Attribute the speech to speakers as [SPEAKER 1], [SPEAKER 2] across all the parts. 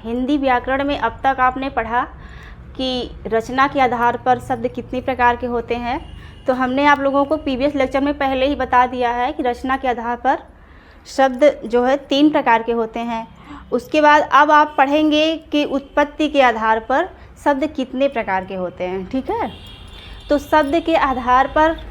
[SPEAKER 1] हिंदी व्याकरण में अब तक आपने पढ़ा कि रचना के आधार पर शब्द कितने प्रकार के होते हैं। तो हमने आप लोगों को प्रीवियस लेक्चर में पहले ही बता दिया है कि रचना के आधार पर शब्द जो है 3 प्रकार के होते हैं। उसके बाद अब आप पढ़ेंगे कि उत्पत्ति के आधार पर शब्द कितने प्रकार के होते हैं। ठीक है, तो शब्द के आधार पर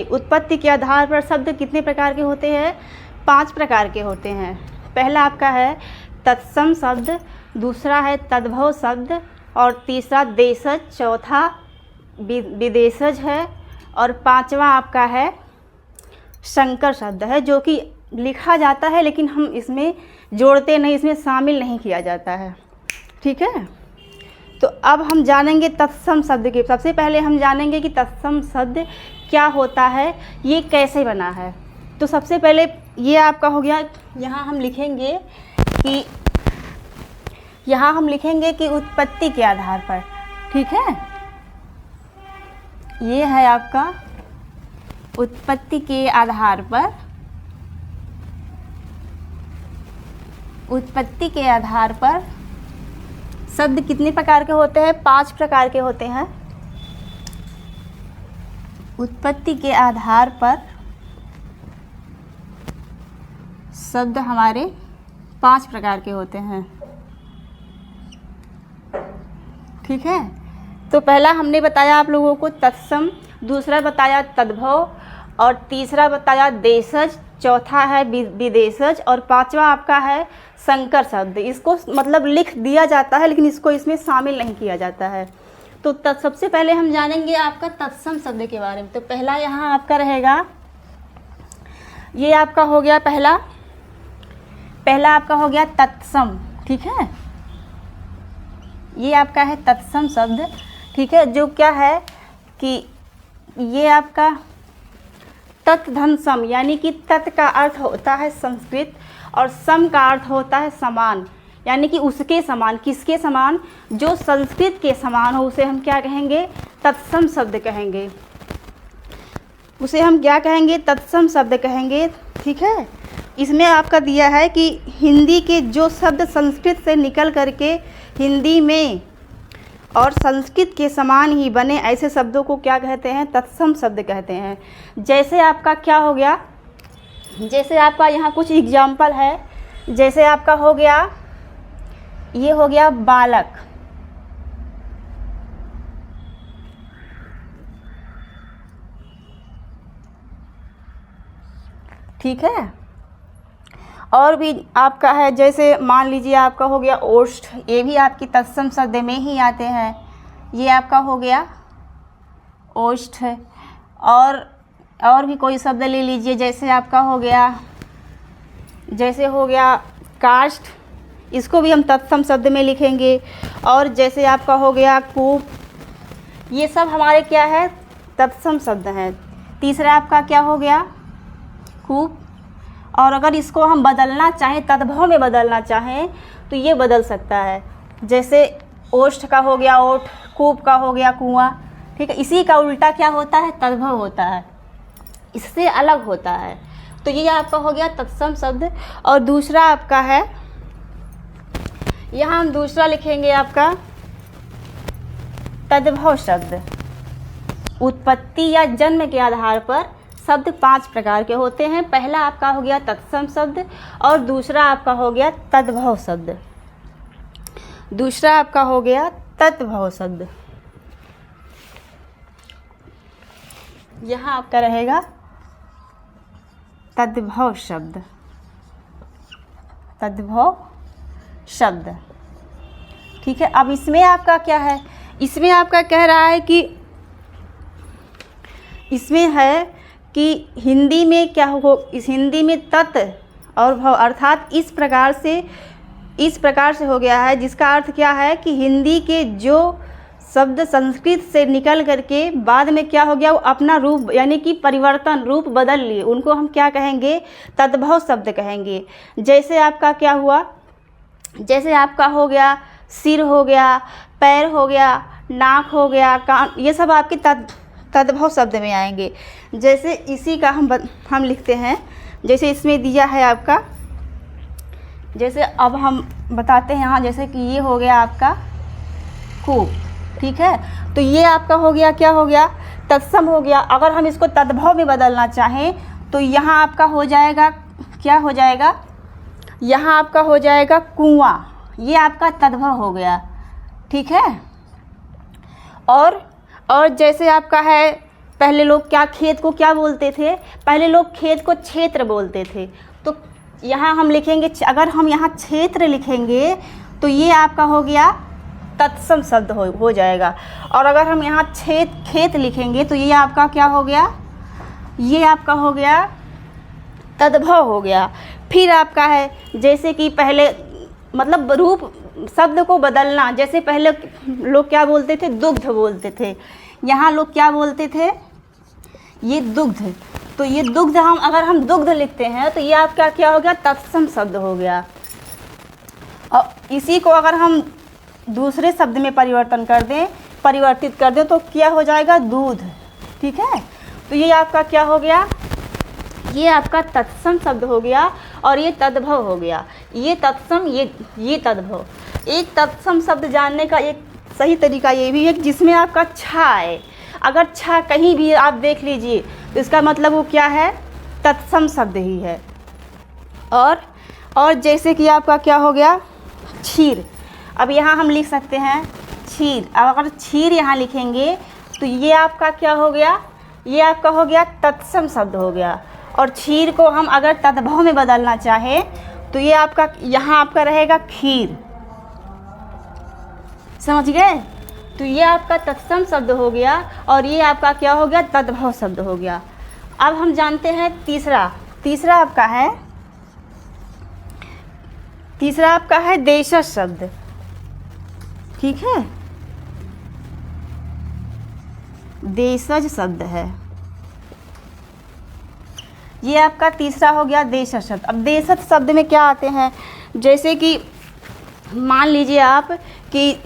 [SPEAKER 1] उत्पत्ति के आधार पर शब्द कितने प्रकार के होते हैं? 5 प्रकार के होते हैं। पहला आपका है तत्सम शब्द, दूसरा है तद्भव शब्द, और तीसरा देशज, चौथा विदेशज है, और 5वां आपका है संकर शब्द है, जो कि लिखा जाता है लेकिन हम इसमें जोड़ते नहीं, इसमें शामिल नहीं किया जाता है। ठीक है, तो अब हम जानेंगे तत्सम शब्द के। सबसे पहले हम जानेंगे कि तत्सम शब्द क्या होता है, ये कैसे बना है। तो सबसे पहले ये आपका हो गया, यहाँ हम लिखेंगे कि उत्पत्ति के आधार पर। ठीक है, ये है आपका उत्पत्ति के आधार पर। उत्पत्ति के आधार पर शब्द कितने प्रकार के होते हैं? 5 प्रकार के होते हैं। उत्पत्ति के आधार पर शब्द हमारे 5 प्रकार के होते हैं। ठीक है, तो पहला हमने बताया आप लोगों को तत्सम, दूसरा बताया तद्भव, और तीसरा बताया देशज, चौथा है विदेशज, और 5वां आपका है संकर शब्द। इसको मतलब लिख दिया जाता है लेकिन इसको इसमें शामिल नहीं किया जाता है। तो सबसे पहले हम जानेंगे आपका तत्सम शब्द के बारे में। तो पहला यहाँ आपका रहेगा, ये आपका हो गया पहला आपका हो गया तत्सम। ठीक है, ये आपका है तत्सम शब्द। ठीक है, जो क्या है कि ये आपका तत् धन सम, यानी कि तत् का अर्थ होता है संस्कृत और सम का अर्थ होता है समान, यानी कि उसके समान। किसके समान? जो संस्कृत के समान हो उसे हम क्या कहेंगे? तत्सम शब्द कहेंगे। उसे हम क्या कहेंगे? तत्सम शब्द कहेंगे। ठीक है, इसमें आपका दिया है कि हिंदी के जो शब्द संस्कृत से निकल करके हिंदी में और संस्कृत के समान ही बने, ऐसे शब्दों को क्या कहते हैं? तत्सम शब्द कहते हैं। जैसे आपका क्या हो गया, जैसे आपका यहाँ कुछ एग्जाम्पल है। जैसे आपका हो गया, ये हो गया बालक। ठीक है, और भी आपका है, जैसे मान लीजिए आपका हो गया ओष्ठ, ये भी आपकी तत्सम शब्द में ही आते हैं। ये आपका हो गया ओष्ठ। और भी कोई शब्द ले लीजिए, जैसे आपका हो गया काष्ठ, इसको भी हम तत्सम शब्द में लिखेंगे। और जैसे आपका हो गया कूप, ये सब हमारे क्या है? तत्सम शब्द हैं। तीसरा आपका क्या हो गया? कूप। और अगर इसको हम बदलना चाहें, तद्भव में बदलना चाहें, तो ये बदल सकता है। जैसे ओष्ठ का हो गया ओठ, कूप का हो गया कुआं। ठीक है, इसी का उल्टा क्या होता है? तद्भव होता है, इससे अलग होता है। तो ये आपका हो गया तत्सम शब्द। और दूसरा आपका है, यहाँ हम दूसरा लिखेंगे आपका तद्भव शब्द। उत्पत्ति या जन्म के आधार पर शब्द 5 प्रकार के होते हैं। पहला आपका हो गया तत्सम शब्द, और दूसरा आपका हो गया तद्भव शब्द, दूसरा आपका हो गया तद्भव शब्द। यहाँ आपका रहेगा तद्भव शब्द, तद्भव शब्द। ठीक है, अब इसमें आपका क्या है? इसमें आपका कह रहा है कि इसमें है कि हिंदी में क्या हो, इस हिंदी में तत् और भव अर्थात इस प्रकार से हो गया है, जिसका अर्थ क्या है कि हिंदी के जो शब्द संस्कृत से निकल करके बाद में क्या हो गया, वो अपना रूप यानी कि परिवर्तन, रूप बदल लिए, उनको हम क्या कहेंगे? तद्भव शब्द कहेंगे। जैसे आपका क्या हुआ, जैसे आपका हो गया सिर हो गया, पैर हो गया, नाक हो गया, कान, ये सब आपके तद्भव शब्द में आएंगे। जैसे इसी का हम लिखते हैं, जैसे इसमें दिया है आपका जैसे अब हम बताते हैं यहाँ, जैसे कि ये हो गया आपका कूप, ठीक है। तो ये आपका हो गया, क्या हो गया, तत्सम हो गया। अगर हम इसको तद्भव में बदलना चाहें तो यहाँ आपका हो जाएगा, क्या हो जाएगा, यहाँ आपका हो जाएगा कुआं। ये आपका तद्भव हो गया, ठीक है। और जैसे आपका है, पहले लोग क्या खेत को क्या बोलते थे, पहले लोग खेत को क्षेत्र बोलते थे। तो यहाँ हम लिखेंगे, अगर हम यहाँ क्षेत्र लिखेंगे तो ये आपका हो गया तत्सम शब्द हो जाएगा। और अगर हम यहाँ खेत लिखेंगे तो ये आपका क्या हो गया, ये आपका हो गया तद्भव हो गया। फिर आपका है, जैसे कि पहले मतलब रूप शब्द को बदलना, जैसे पहले लोग क्या बोलते थे, दुग्ध बोलते थे, यहाँ लोग क्या बोलते थे, ये दुग्ध। तो ये दुग्ध, अगर हम दुग्ध लिखते हैं तो ये आपका क्या हो गया, तत्सम शब्द हो गया। और इसी को अगर हम दूसरे शब्द में परिवर्तित कर दें तो क्या हो जाएगा, दूध, ठीक है। तो ये आपका क्या हो गया, ये आपका तत्सम शब्द हो गया और ये तद्भव हो गया। ये तत्सम, ये तद्भव। एक तत्सम शब्द जानने का एक सही तरीका ये भी है कि जिसमें आपका छा है, अगर छा कहीं भी आप देख लीजिए तो इसका मतलब वो क्या है, तत्सम शब्द ही है। और जैसे कि आपका क्या हो गया, क्षीर। अब यहाँ हम लिख सकते हैं क्षीर। अब अगर क्षीर यहाँ लिखेंगे तो ये आपका क्या हो गया, ये आपका हो गया तत्सम शब्द हो गया। और क्षीर को हम अगर तद्भव में बदलना चाहें तो ये आपका यहाँ आपका रहेगा खीर, समझ गए। तो ये आपका तत्सम शब्द हो गया और ये आपका क्या हो गया, तद्भव शब्द हो गया। अब हम जानते हैं तीसरा आपका है देशज शब्द, ठीक है, देशज शब्द है। ये आपका तीसरा हो गया देशज शब्द। अब देशज शब्द में क्या आते हैं, जैसे कि मान लीजिए आप कि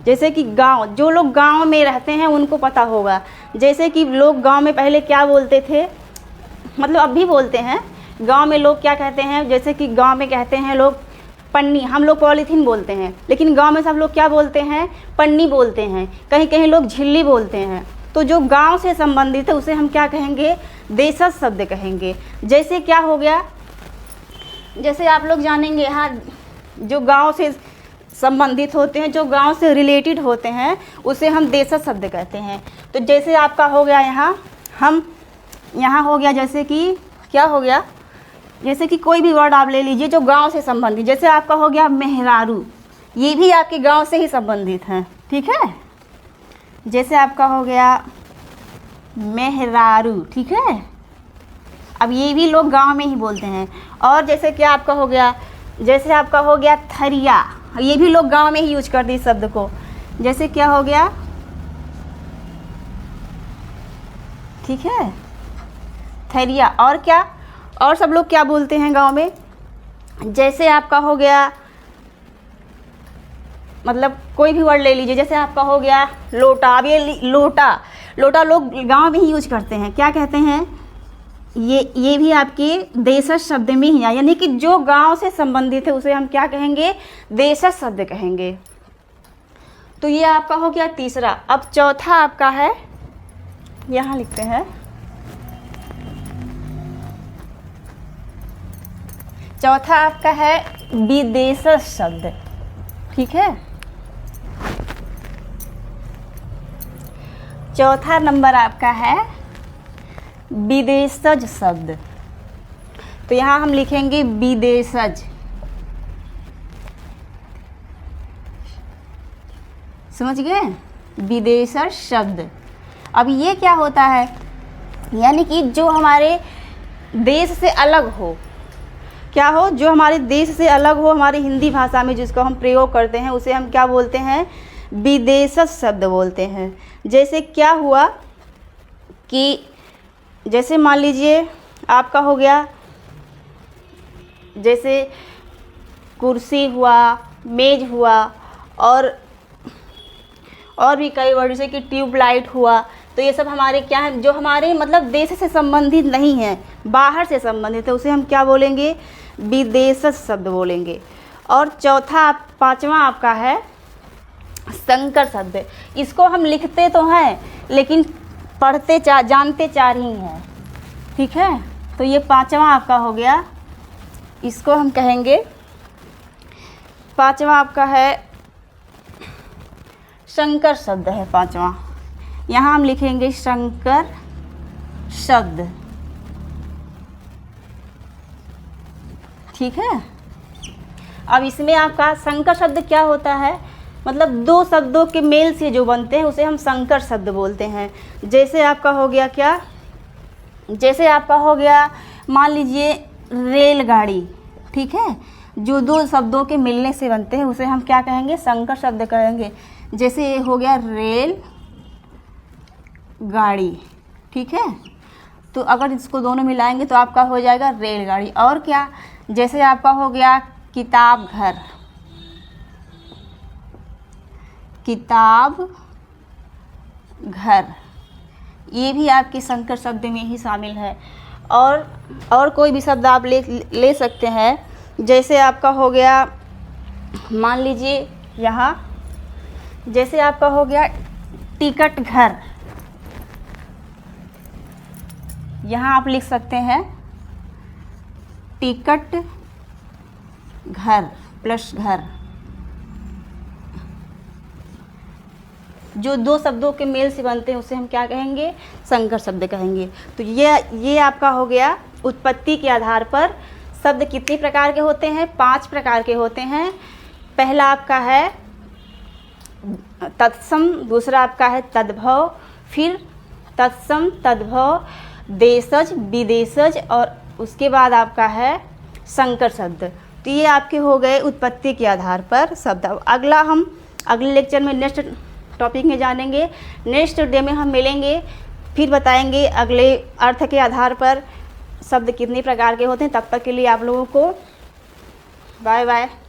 [SPEAKER 1] जैसे कि गांव, जो लोग गांव में रहते हैं उनको पता होगा, जैसे कि लोग गांव में पहले क्या बोलते थे, मतलब अब भी बोलते हैं, गांव में लोग क्या कहते हैं, जैसे कि गांव में कहते हैं लोग पन्नी, हम लोग पॉलीथीन बोलते हैं, लेकिन गांव में सब लोग क्या बोलते हैं, पन्नी बोलते हैं, कहीं कहीं लोग झिल्ली बोलते हैं। तो जो गांव से संबंधित है उसे हम क्या कहेंगे, देशज शब्द कहेंगे। जैसे क्या हो गया, जैसे आप लोग जानेंगे यहाँ जो गांव से संबंधित होते हैं, जो गांव से रिलेटेड होते हैं, उसे हम देशज शब्द कहते हैं। तो जैसे आपका हो गया यहाँ हो गया, जैसे कि क्या हो गया, जैसे कि कोई भी वर्ड आप ले लीजिए जो गांव से संबंधित, जैसे आपका हो गया मेहरारू, ये भी आपके गांव से ही संबंधित है, ठीक है। जैसे आपका हो गया मेहरारू, ठीक है। अब ये भी लोग गांव में ही बोलते हैं। और जैसे क्या आपका हो गया, जैसे आपका हो गया थरिया, ये भी लोग गांव में ही यूज करते हैं इस शब्द को। जैसे क्या हो गया, ठीक है, थरिया। और क्या, और सब लोग क्या बोलते हैं गांव में, जैसे आपका हो गया, मतलब कोई भी वर्ड ले लीजिए, जैसे आपका हो गया लोटा। अब ये लोटा लोग गांव में ही यूज करते हैं, क्या कहते हैं, ये भी आपके देशज शब्द में ही है, यानी कि जो गांव से संबंधित है उसे हम क्या कहेंगे, देशज शब्द कहेंगे। तो ये आपका हो गया तीसरा। अब चौथा आपका है, यहाँ लिखते हैं, चौथा आपका है विदेशज शब्द, ठीक है। चौथा नंबर आपका है विदेशज शब्द। तो यहाँ हम लिखेंगे विदेशज, समझ गए, विदेशज शब्द। अब ये क्या होता है, यानी कि जो हमारे देश से अलग हो, क्या हो, जो हमारे देश से अलग हो, हमारी हिंदी भाषा में जिसको हम प्रयोग करते हैं उसे हम क्या बोलते हैं, विदेशज शब्द बोलते हैं। जैसे क्या हुआ कि जैसे मान लीजिए आपका हो गया, जैसे कुर्सी हुआ, मेज हुआ, और भी कई वर्ड, जैसे कि ट्यूबलाइट हुआ। तो ये सब हमारे क्या है, जो हमारे मतलब देश से संबंधित नहीं है, बाहर से संबंधित है, उसे हम क्या बोलेंगे, विदेशज शब्द बोलेंगे। और पांचवा आपका है संकर शब्द। इसको हम लिखते तो हैं लेकिन पढ़ते जानते चार ही हैं, ठीक है। तो ये पांचवा आपका हो गया, इसको हम कहेंगे। पांचवा आपका है संकर शब्द है पांचवा। यहाँ हम लिखेंगे संकर शब्द, ठीक है। अब इसमें आपका संकर शब्द क्या होता है, मतलब दो शब्दों के मेल से जो बनते हैं उसे हम संकर शब्द बोलते हैं। जैसे आपका हो गया क्या, जैसे आपका हो गया मान लीजिए रेलगाड़ी, ठीक है। जो दो शब्दों के मिलने से बनते हैं उसे हम क्या कहेंगे, संकर शब्द कहेंगे। जैसे ये हो गया रेल गाड़ी, ठीक है। तो अगर इसको दोनों मिलाएंगे तो आपका हो जाएगा रेलगाड़ी। और क्या, जैसे आपका हो गया किताब घर, किताब घर, ये भी आपके संकर शब्द में ही शामिल है। और कोई भी शब्द आप ले सकते हैं। जैसे आपका हो गया मान लीजिए यहाँ, जैसे आपका हो गया टिकट घर, यहाँ आप लिख सकते हैं टिकट घर प्लस घर। जो दो शब्दों के मेल से बनते हैं उसे हम क्या कहेंगे, संकर शब्द कहेंगे। तो ये आपका हो गया उत्पत्ति के आधार पर शब्द कितने प्रकार के होते हैं, 5 प्रकार के होते हैं। पहला आपका है तत्सम, दूसरा आपका है तद्भव, फिर तत्सम, तद्भव, देशज, विदेशज और उसके बाद आपका है संकर शब्द। तो ये आपके हो गए उत्पत्ति के आधार पर शब्द। अगला हम अगले लेक्चर में नेक्स्ट टॉपिक में जानेंगे। नेक्स्ट डे में हम मिलेंगे, फिर बताएंगे अगले अर्थ के आधार पर शब्द कितने प्रकार के होते हैं। तब तक के लिए आप लोगों को बाय बाय।